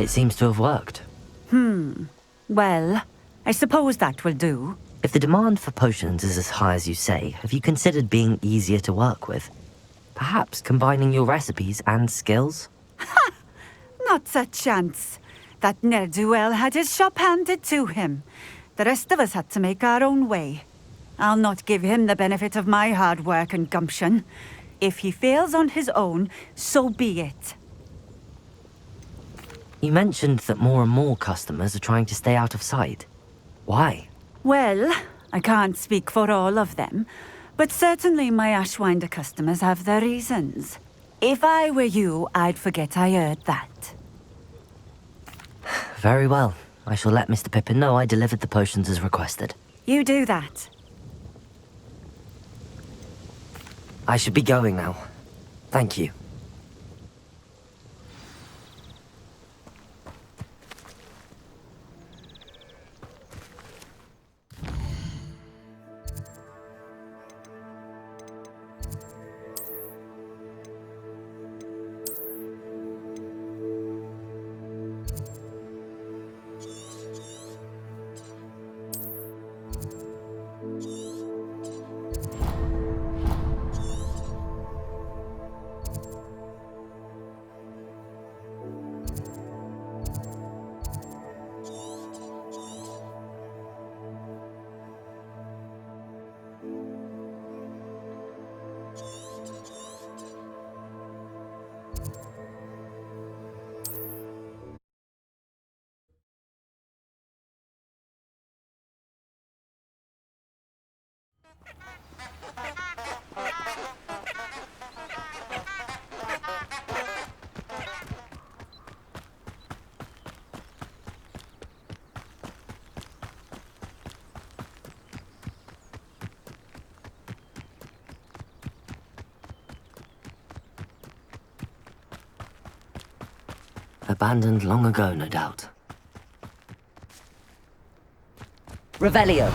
It seems to have worked. Well, I suppose that will do. If the demand for potions is as high as you say, have you considered being easier to work with? Perhaps combining your recipes and skills? Not a chance. That ne'er-do-well had his shop handed to him. The rest of us had to make our own way. I'll not give him the benefit of my hard work and gumption. If he fails on his own, so be it. You mentioned that more and more customers are trying to stay out of sight. Why? Well, I can't speak for all of them, but certainly my Ashwinder customers have their reasons. If I were you, I'd forget I heard that. Very well. I shall let Mr. Pippin know I delivered the potions as requested. You do that. I should be going now. Thank you. Abandoned long ago, no doubt. Revelio.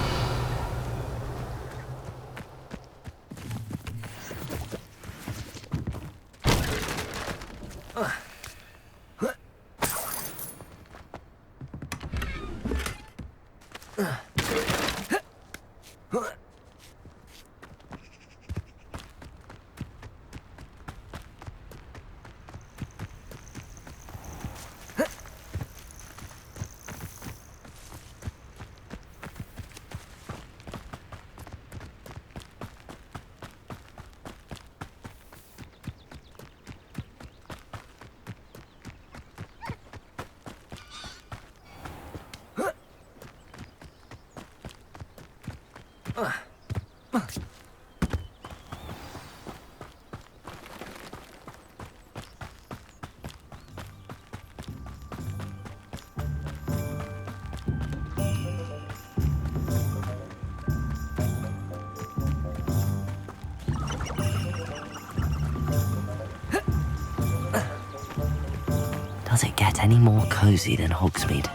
Does it get any more cozy than Hogsmeade?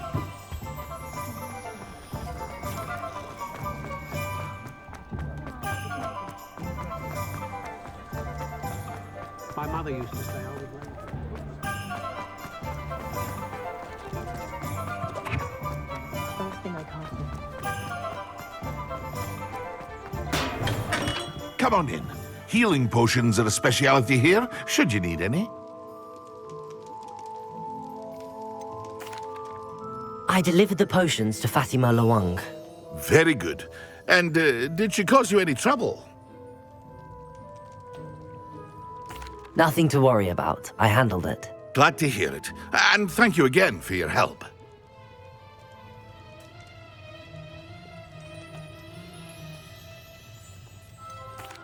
My mother used to say I was late. First thing I can't do. Come on in. Healing potions are a speciality here, should you need any. I delivered the potions to Fatima Lawang. Very good. And did she cause you any trouble? Nothing to worry about. I handled it. Glad to hear it. And thank you again for your help.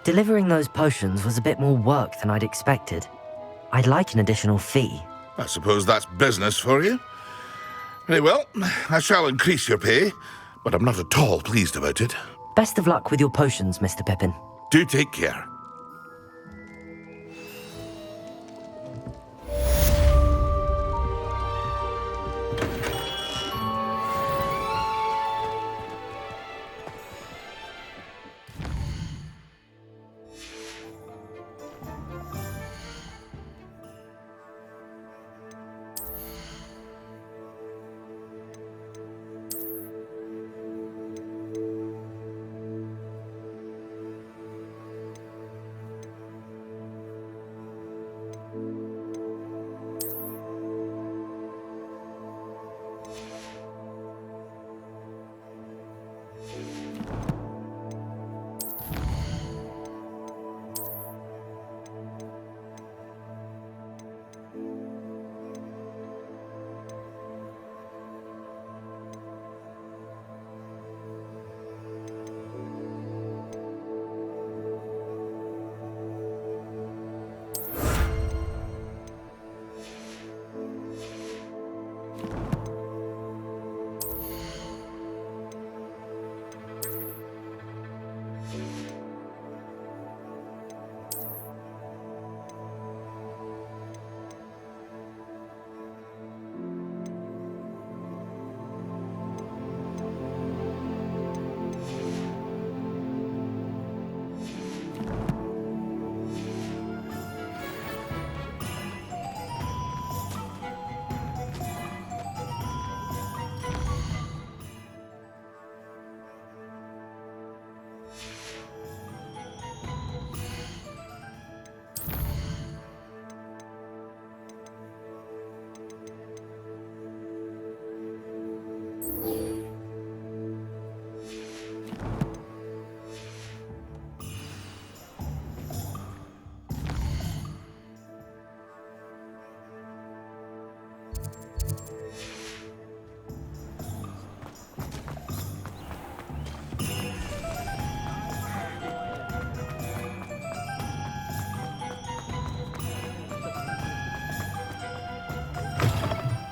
Delivering those potions was a bit more work than I'd expected. I'd like an additional fee. I suppose that's business for you. Very well, I shall increase your pay, but I'm not at all pleased about it. Best of luck with your potions, Mr. Pippin. Do take care.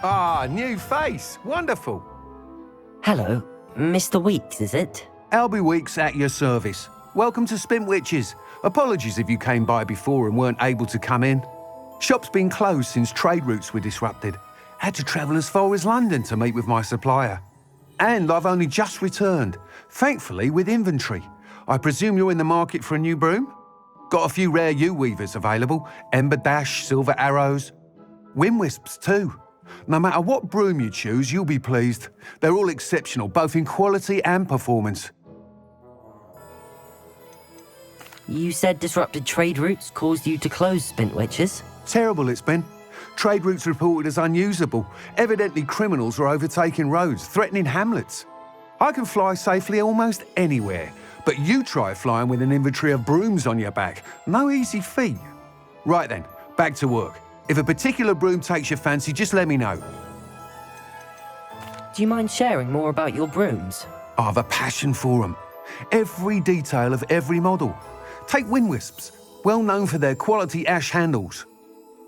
Ah, new face. Wonderful. Hello, Mr. Weeks, is it? Albie Weeks at your service. Welcome to Spintwitches. Apologies if you came by before and weren't able to come in. Shop's been closed since trade routes were disrupted. Had to travel as far as London to meet with my supplier. And I've only just returned, thankfully with inventory. I presume you're in the market for a new broom? Got a few rare U-weavers available, Ember Dash, Silver Arrows. Windwisps too. No matter what broom you choose, you'll be pleased. They're all exceptional, both in quality and performance. You said disrupted trade routes caused you to close Spintwitches? Terrible it's been. Trade routes reported as unusable. Evidently criminals were overtaking roads, threatening hamlets. I can fly safely almost anywhere, but you try flying with an inventory of brooms on your back. No easy feat. Right then, back to work. If a particular broom takes your fancy, just let me know. Do you mind sharing more about your brooms? I have a passion for them. Every detail of every model. Take Windwisps, well known for their quality ash handles.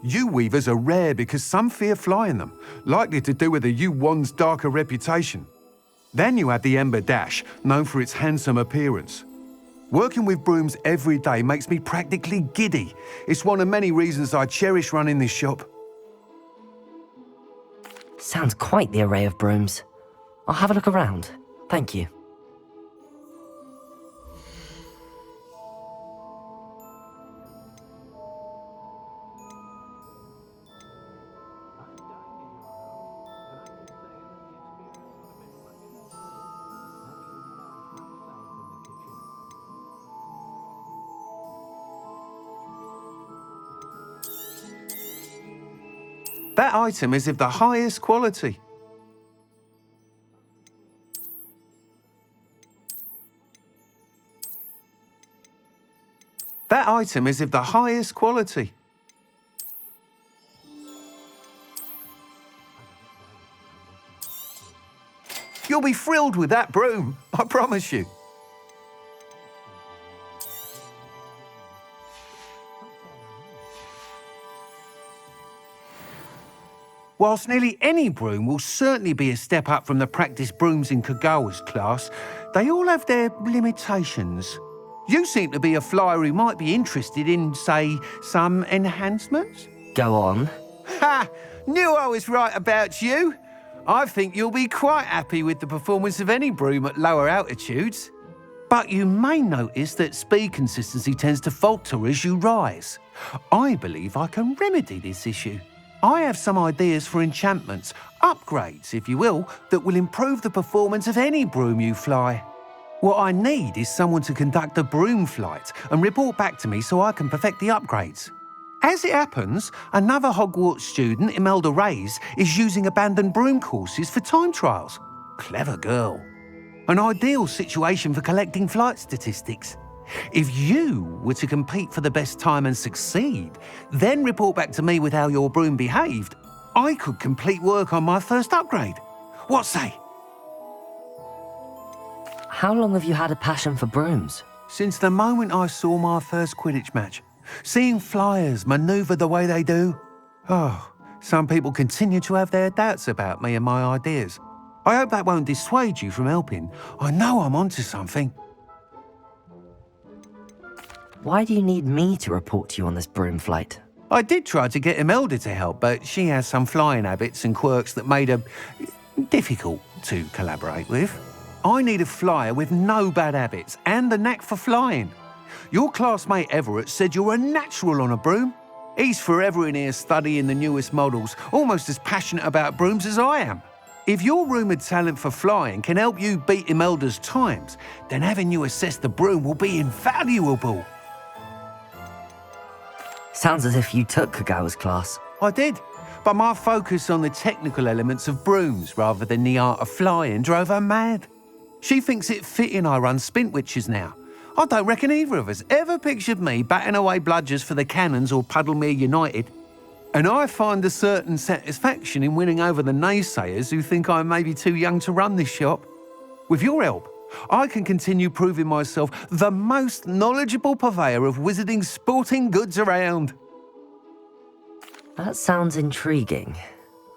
U-weavers are rare because some fear flying them, likely to do with the U-wand's darker reputation. Then you have the Ember Dash, known for its handsome appearance. Working with brooms every day makes me practically giddy. It's one of many reasons I cherish running this shop. Sounds quite the array of brooms. I'll have a look around. Thank you. That item is of the highest quality. That item is of the highest quality. You'll be thrilled with that broom, I promise you. Whilst nearly any broom will certainly be a step up from the practice brooms in Kagawa's class, they all have their limitations. You seem to be a flyer who might be interested in, say, some enhancements? Go on. Ha! Knew I was right about you. I think you'll be quite happy with the performance of any broom at lower altitudes. But you may notice that speed consistency tends to falter as you rise. I believe I can remedy this issue. I have some ideas for enchantments, upgrades, if you will, that will improve the performance of any broom you fly. What I need is someone to conduct a broom flight and report back to me so I can perfect the upgrades. As it happens, another Hogwarts student, Imelda Reyes, is using abandoned broom courses for time trials. Clever girl. An ideal situation for collecting flight statistics. If you were to compete for the best time and succeed, then report back to me with how your broom behaved, I could complete work on my first upgrade. What say? How long have you had a passion for brooms? Since the moment I saw my first Quidditch match. Seeing flyers manoeuvre the way they do. Oh, some people continue to have their doubts about me and my ideas. I hope that won't dissuade you from helping. I know I'm onto something. Why do you need me to report to you on this broom flight? I did try to get Imelda to help, but she has some flying habits and quirks that made her difficult to collaborate with. I need a flyer with no bad habits and the knack for flying. Your classmate Everett said you're a natural on a broom. He's forever in here studying the newest models, almost as passionate about brooms as I am. If your rumoured talent for flying can help you beat Imelda's times, then having you assess the broom will be invaluable. Sounds as if you took Kagawa's class. I did, but my focus on the technical elements of brooms rather than the art of flying drove her mad. She thinks it fitting I run Spintwitches now. I don't reckon either of us ever pictured me batting away bludgers for the Cannons or Puddlemere United. And I find a certain satisfaction in winning over the naysayers who think I'm maybe too young to run this shop. With your help, I can continue proving myself the most knowledgeable purveyor of wizarding sporting goods around. That sounds intriguing.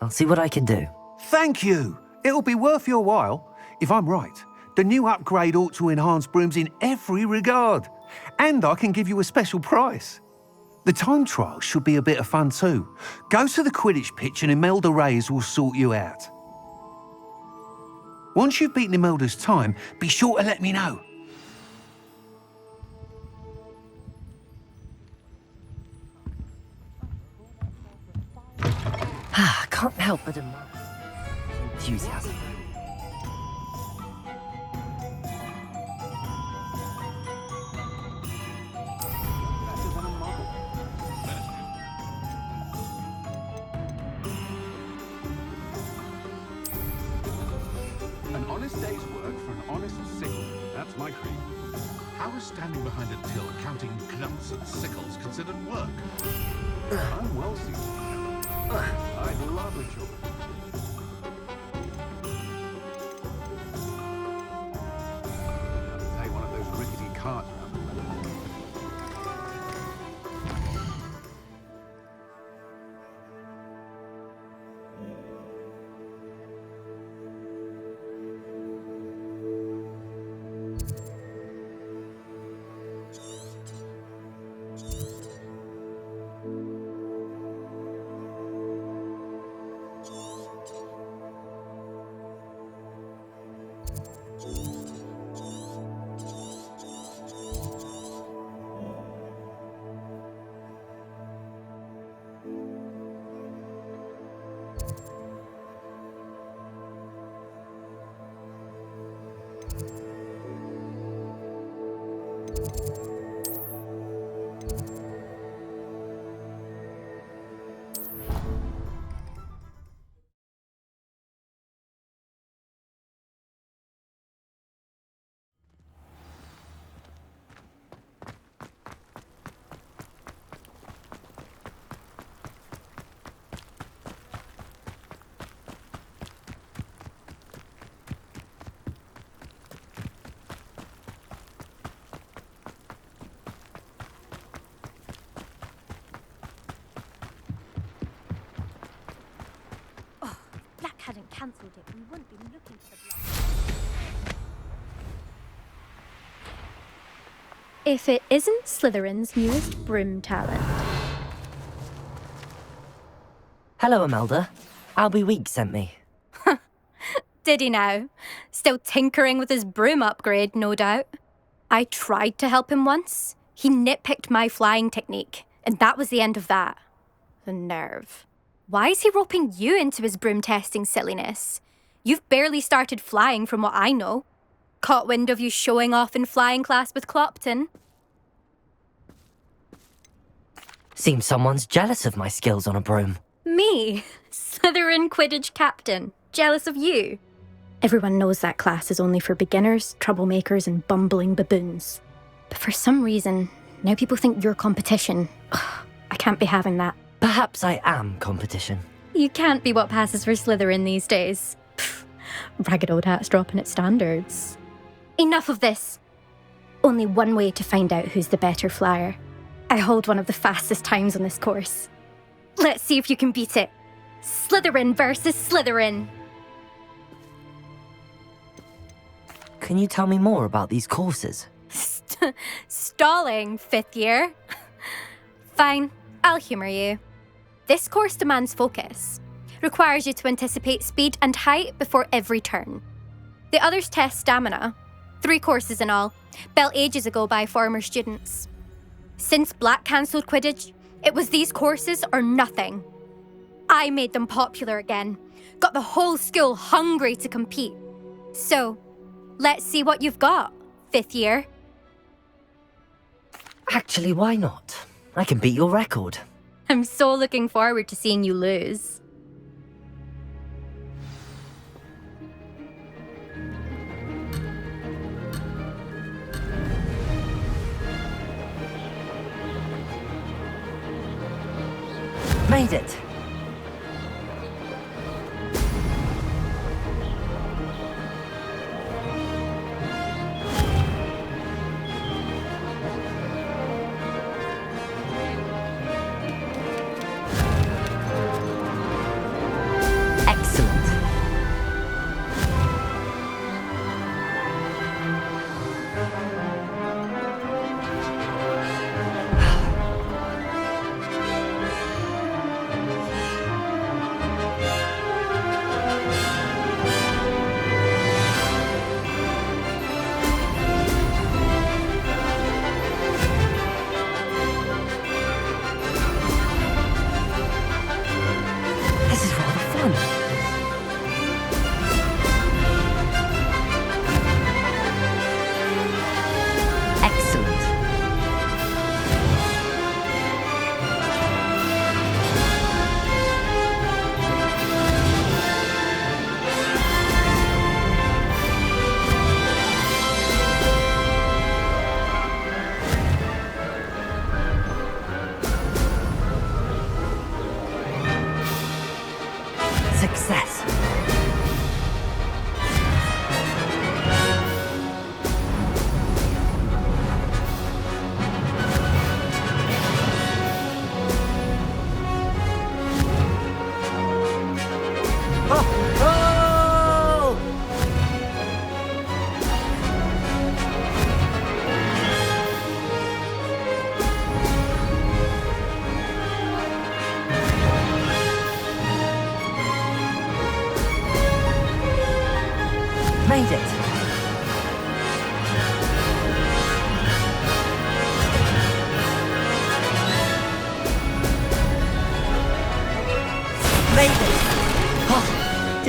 I'll see what I can do. Thank you. It'll be worth your while. If I'm right, the new upgrade ought to enhance brooms in every regard. And I can give you a special price. The time trial should be a bit of fun too. Go to the Quidditch pitch and Imelda Reyes will sort you out. Once you've beaten Imelda's time, be sure to let me know. Can't help but admire enthusiasm. An honest day's work for an honest sickle. That's my creed. How is standing behind a till counting knuts and sickles considered work? I'm well suited. I love the children. I'll take one of those rickety carts around the meadow. Black hadn't cancelled it, we wouldn't be looking for the block. If it isn't Slytherin's newest broom talent. Hello, Imelda. Albie Week sent me. Did he now? Still tinkering with his broom upgrade, no doubt. I tried to help him once. He nitpicked my flying technique, and that was the end of that. The nerve. Why is he roping you into his broom testing silliness? You've barely started flying from what I know. Caught wind of you showing off in flying class with Clopton. Seems someone's jealous of my skills on a broom. Me? Slytherin Quidditch captain. Jealous of you? Everyone knows that class is only for beginners, troublemakers, and bumbling baboons. But for some reason, now people think you're competition. Ugh, I can't be having that. Perhaps I am competition. You can't be what passes for Slytherin these days. Pfft, ragged old hat's dropping its standards. Enough of this. Only one way to find out who's the better flyer. I hold one of the fastest times on this course. Let's see if you can beat it. Slytherin versus Slytherin. Can you tell me more about these courses? Stalling, 5th year. Fine, I'll humour you. This course demands focus. Requires you to anticipate speed and height before every turn. The others test stamina. 3 courses in all, built ages ago by former students. Since Black cancelled Quidditch, it was these courses or nothing. I made them popular again. Got the whole school hungry to compete. So, let's see what you've got, 5th year. Actually, why not? I can beat your record. I'm so looking forward to seeing you lose. Made it!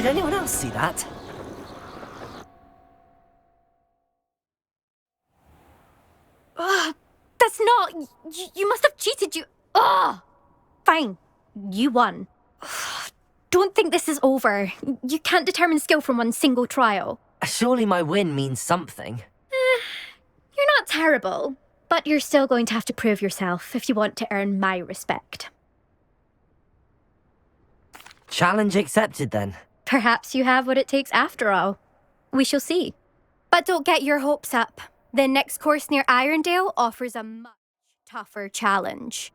Did anyone else see that? Ugh, that's not... You must have cheated, you... Ugh! Fine. You won. Ugh, don't think this is over. You can't determine skill from one single trial. Surely my win means something. You're not terrible, but you're still going to have to prove yourself if you want to earn my respect. Challenge accepted then. Perhaps you have what it takes after all. We shall see. But don't get your hopes up. The next course near Irondale offers a much tougher challenge.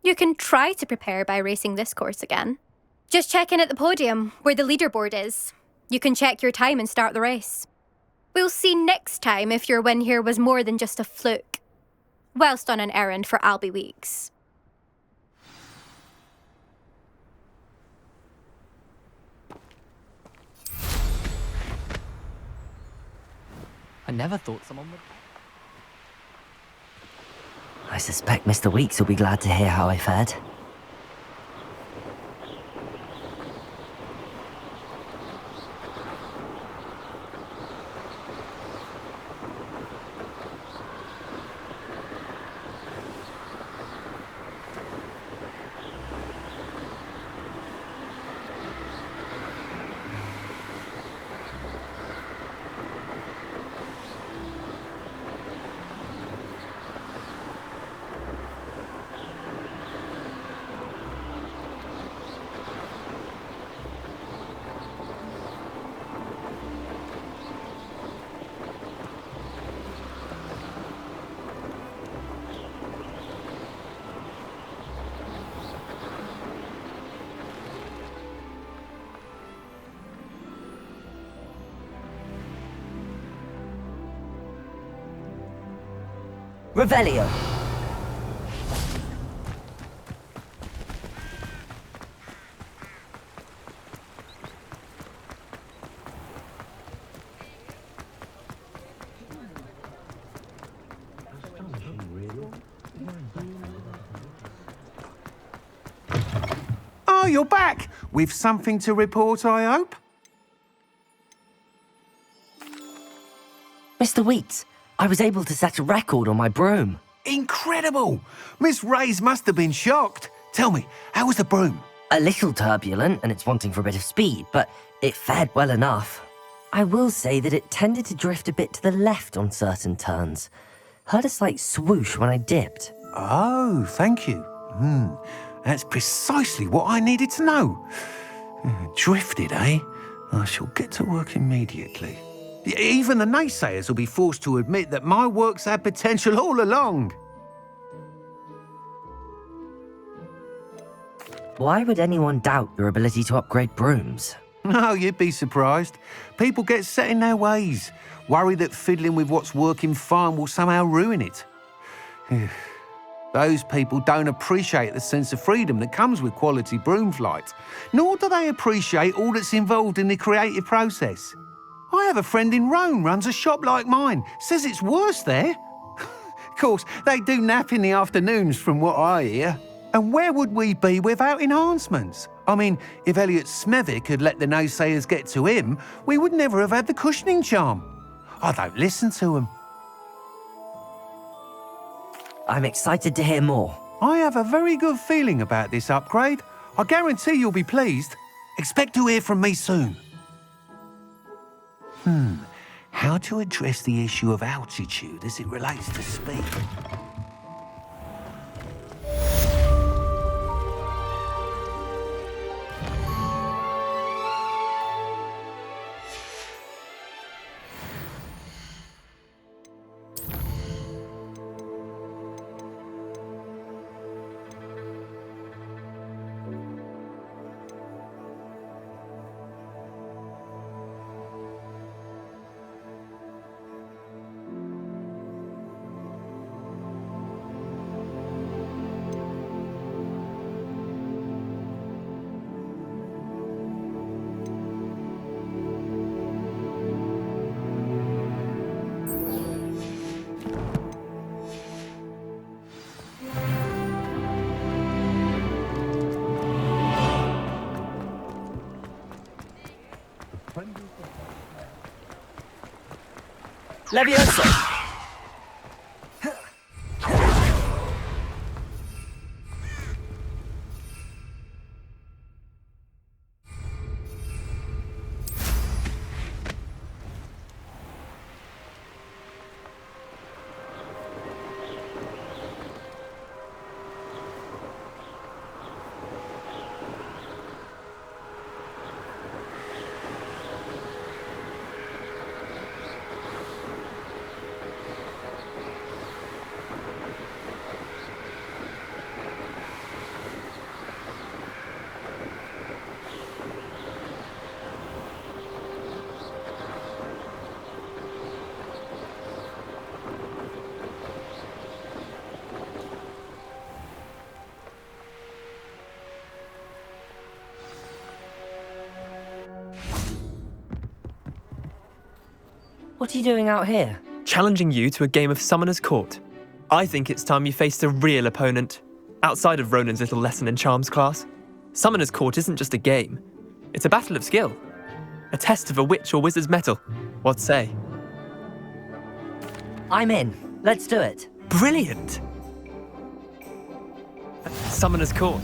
You can try to prepare by racing this course again. Just check in at the podium, where the leaderboard is. You can check your time and start the race. We'll see next time if your win here was more than just a fluke. Whilst on an errand for Albie Weeks. I never thought someone would... I suspect Mr. Weeks will be glad to hear how I fared. Revelio. Oh, you're back! With something to report, I hope? Mr. Weeks, I was able to set a record on my broom. Incredible! Miss Reyes must have been shocked. Tell me, how was the broom? A little turbulent and it's wanting for a bit of speed, but it fared well enough. I will say that it tended to drift a bit to the left on certain turns. Heard a slight swoosh when I dipped. Oh, thank you. That's precisely what I needed to know. Drifted, eh? I shall get to work immediately. Even the naysayers will be forced to admit that my work's had potential all along. Why would anyone doubt your ability to upgrade brooms? No, you'd be surprised. People get set in their ways, worry that fiddling with what's working fine will somehow ruin it. Those people don't appreciate the sense of freedom that comes with quality broom flight, nor do they appreciate all that's involved in the creative process. I have a friend in Rome runs a shop like mine, says it's worse there. Of course, they do nap in the afternoons from what I hear. And where would we be without enhancements? I mean, if Elliot Smethwick had let the naysayers get to him, we would never have had the cushioning charm. I don't listen to them. I'm excited to hear more. I have a very good feeling about this upgrade. I guarantee you'll be pleased. Expect to hear from me soon. How to address the issue of altitude as it relates to speed? Levioso! What are you doing out here? Challenging you to a game of Summoner's Court. I think it's time you faced a real opponent, outside of Ronan's little lesson in charms class. Summoner's Court isn't just a game. It's a battle of skill. A test of a witch or wizard's mettle. What say? I'm in. Let's do it. Brilliant! Summoner's Court.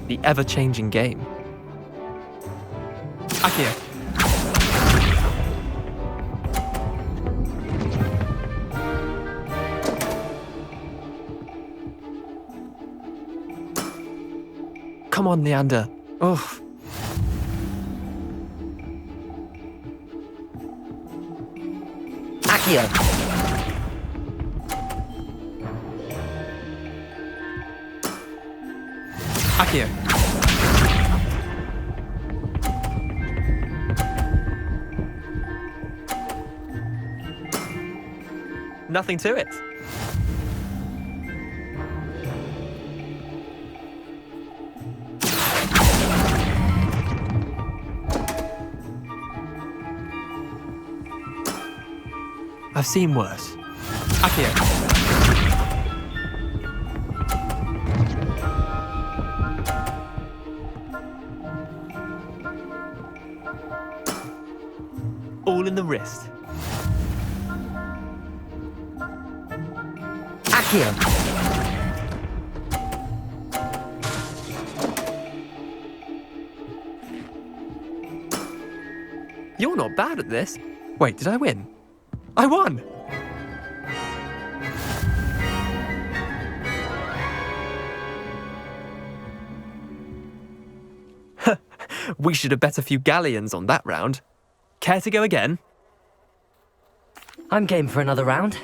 The ever-changing game. Akio. Come on, Leander. Oh. Accio. Akio. Nothing to it. I've seen worse. Akio. All in the wrist. Accio. You're not bad at this. Wait, did I win? I won! We should have bet a few galleons on that round. Care to go again? I'm game for another round.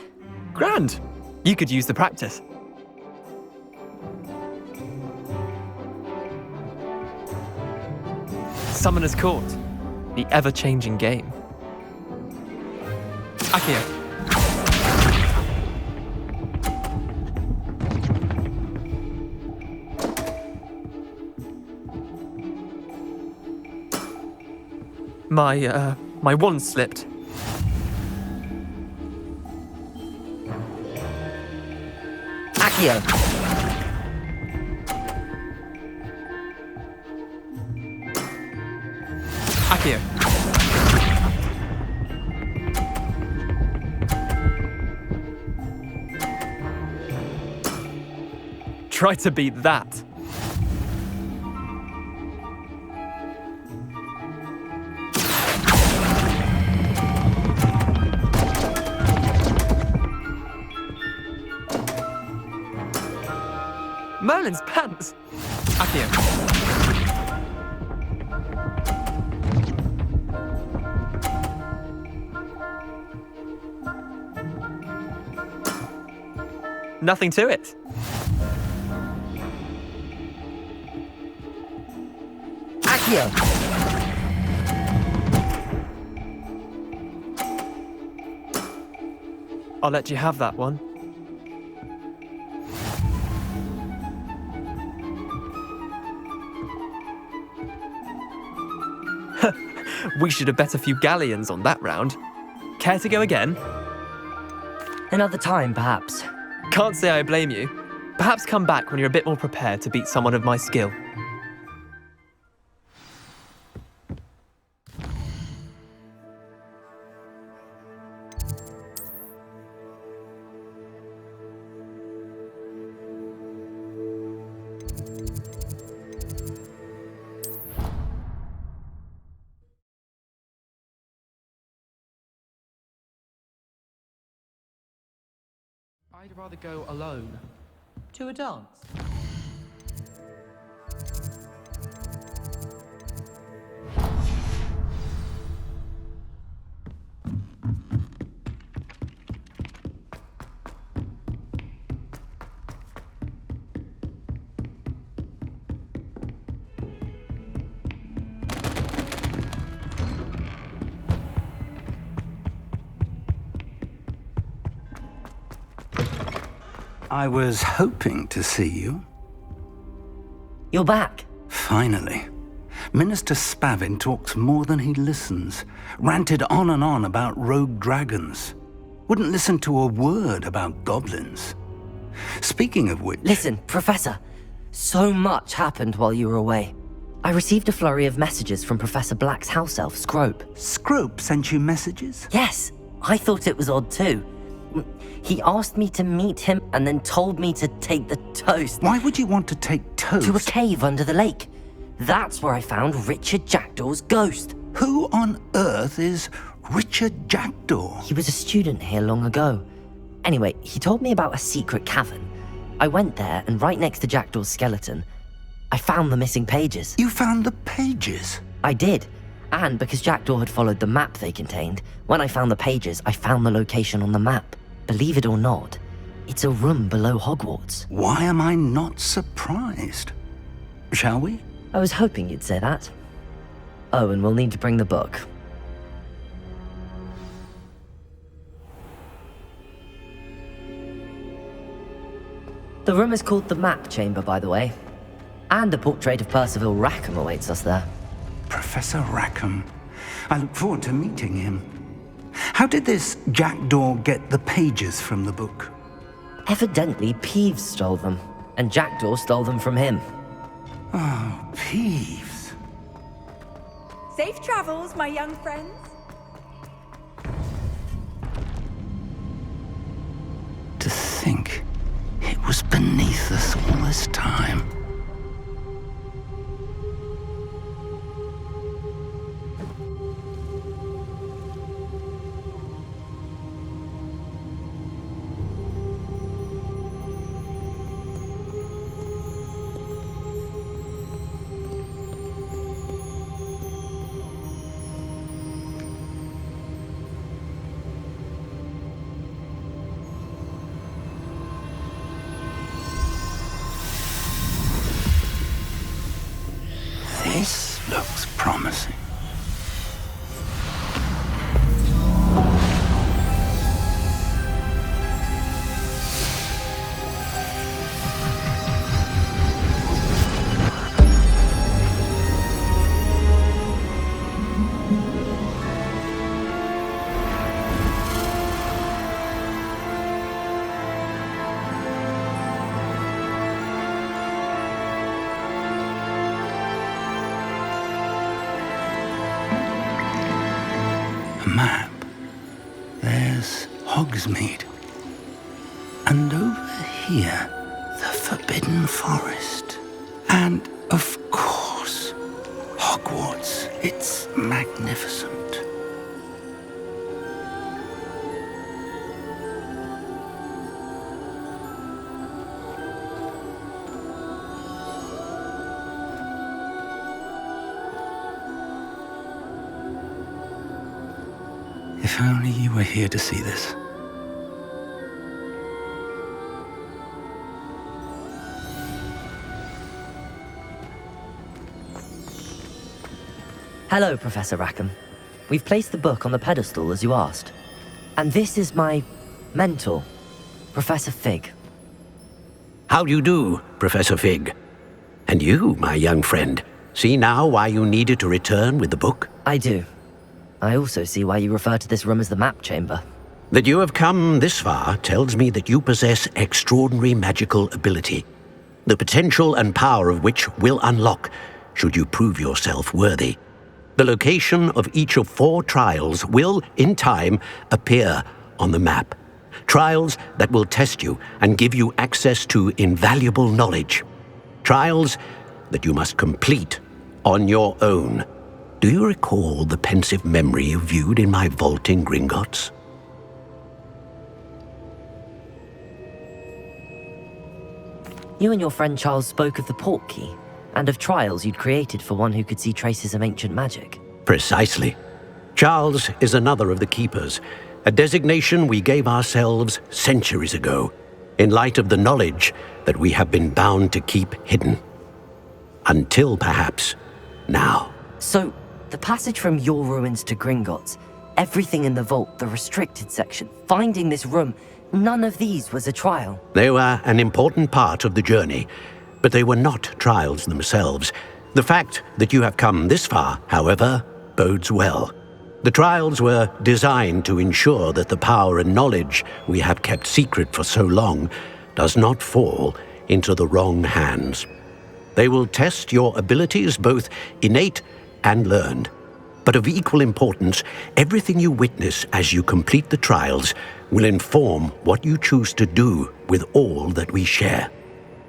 Grand! You could use the practice. Summoner's Court. The ever-changing game. Akio. My wand slipped. Accio. Akio. Try to beat that. Merlin's pants. Akio. Nothing to it. Accio. I'll let you have that one. We should have bet a few galleons on that round. Care to go again? Another time, perhaps. Can't say I blame you. Perhaps come back when you're a bit more prepared to beat someone of my skill. I'd rather go alone. To a dance. I was hoping to see you. You're back. Finally. Minister Spavin talks more than he listens. Ranted on and on about rogue dragons. Wouldn't listen to a word about goblins. Speaking of which... Listen, Professor. So much happened while you were away. I received a flurry of messages from Professor Black's house elf, Scrope. Scrope sent you messages? Yes, I thought it was odd too. He asked me to meet him and then told me to take the toast. Why would you want to take toast? To a cave under the lake. That's where I found Richard Jackdaw's ghost. Who on earth is Richard Jackdaw? He was a student here long ago. Anyway, he told me about a secret cavern. I went there, and right next to Jackdaw's skeleton, I found the missing pages. You found the pages? I did. And because Jackdaw had followed the map they contained, when I found the pages, I found the location on the map. Believe it or not, it's a room below Hogwarts. Why am I not surprised? Shall we? I was hoping you'd say that. Oh, and we'll need to bring the book. The room is called the Map Chamber, by the way. And a portrait of Percival Rackham awaits us there. Professor Rackham. I look forward to meeting him. How did this Jackdaw get the pages from the book? Evidently, Peeves stole them, and Jackdaw stole them from him. Oh, Peeves. Safe travels, my young friends. To think it was beneath us all this time. This looks promising. Map. There's Hogsmeade. And over here, the Forbidden Forest. And, of course, Hogwarts. It's magnificent. If only you were here to see this. Hello, Professor Rackham. We've placed the book on the pedestal as you asked. And this is my mentor, Professor Fig. How do you do, Professor Fig? And you, my young friend, see now why you needed to return with the book? I do. I also see why you refer to this room as the Map Chamber. That you have come this far tells me that you possess extraordinary magical ability, the potential and power of which will unlock should you prove yourself worthy. The location of each of 4 trials will, in time, appear on the map. Trials that will test you and give you access to invaluable knowledge. Trials that you must complete on your own. Do you recall the pensive memory you viewed in my vault in Gringotts? You and your friend Charles spoke of the port key, and of trials you'd created for one who could see traces of ancient magic. Precisely. Charles is another of the keepers, a designation we gave ourselves centuries ago, in light of the knowledge that we have been bound to keep hidden. Until perhaps now. So, the passage from your ruins to Gringotts, everything in the vault, the restricted section, finding this room, none of these was a trial. They were an important part of the journey, but they were not trials themselves. The fact that you have come this far, however, bodes well. The trials were designed to ensure that the power and knowledge we have kept secret for so long does not fall into the wrong hands. They will test your abilities, both innate and learned. But of equal importance, everything you witness as you complete the trials will inform what you choose to do with all that we share.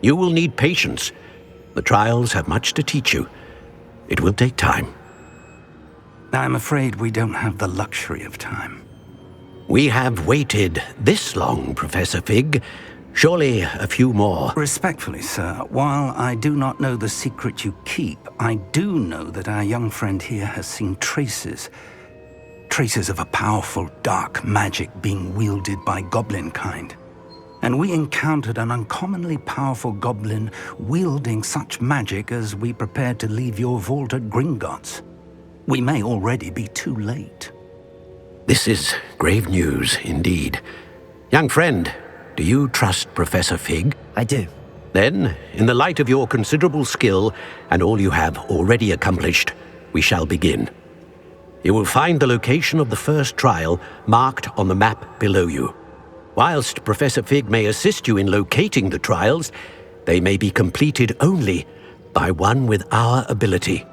You will need patience. The trials have much to teach you. It will take time. I'm afraid we don't have the luxury of time. We have waited this long, Professor Fig. Surely a few more. Respectfully, sir, while I do not know the secret you keep, I do know that our young friend here has seen traces of a powerful dark magic being wielded by goblin kind. And we encountered an uncommonly powerful goblin wielding such magic as we prepared to leave your vault at Gringotts. We may already be too late. This is grave news indeed. Young friend, do you trust Professor Fig? I do. Then, in the light of your considerable skill and all you have already accomplished, we shall begin. You will find the location of the first trial marked on the map below you. Whilst Professor Fig may assist you in locating the trials, they may be completed only by one with our ability.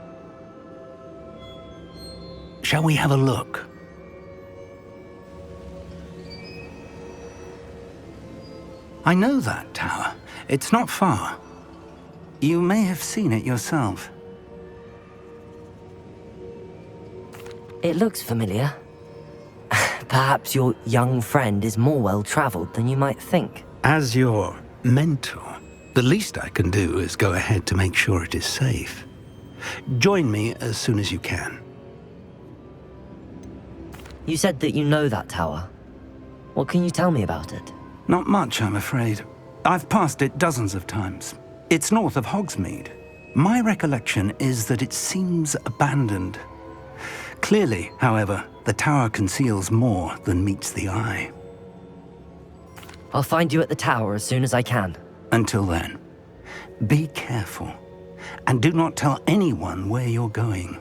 Shall we have a look? I know that tower. It's not far. You may have seen it yourself. It looks familiar. Perhaps your young friend is more well-traveled than you might think. As your mentor, the least I can do is go ahead to make sure it is safe. Join me as soon as you can. You said that you know that tower. What can you tell me about it? Not much, I'm afraid. I've passed it dozens of times. It's north of Hogsmeade. My recollection is that it seems abandoned. Clearly, however, the tower conceals more than meets the eye. I'll find you at the tower as soon as I can. Until then, be careful, and do not tell anyone where you're going.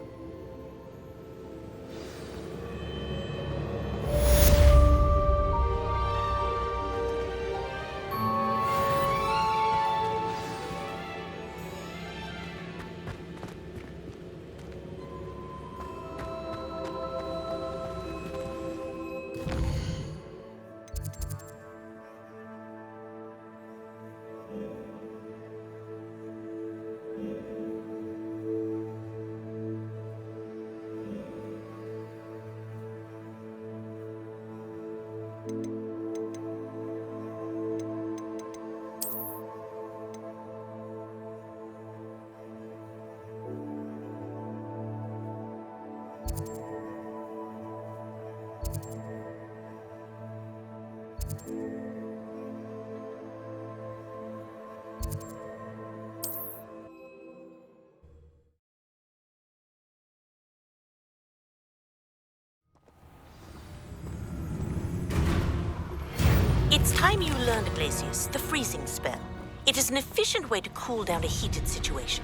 It's time you learned, Glacius, the freezing spell. It is an efficient way to cool down a heated situation.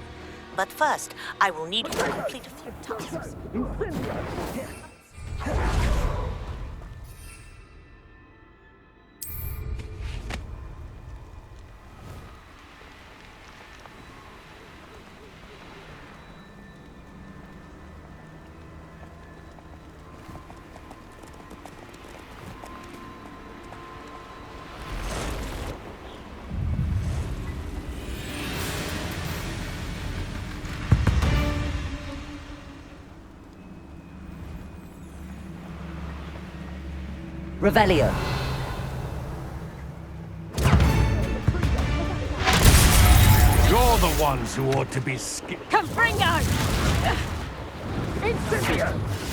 But first, I will need you to complete a few tasks. Revelio. You're the ones who ought to be scared. Confringo! Incendio!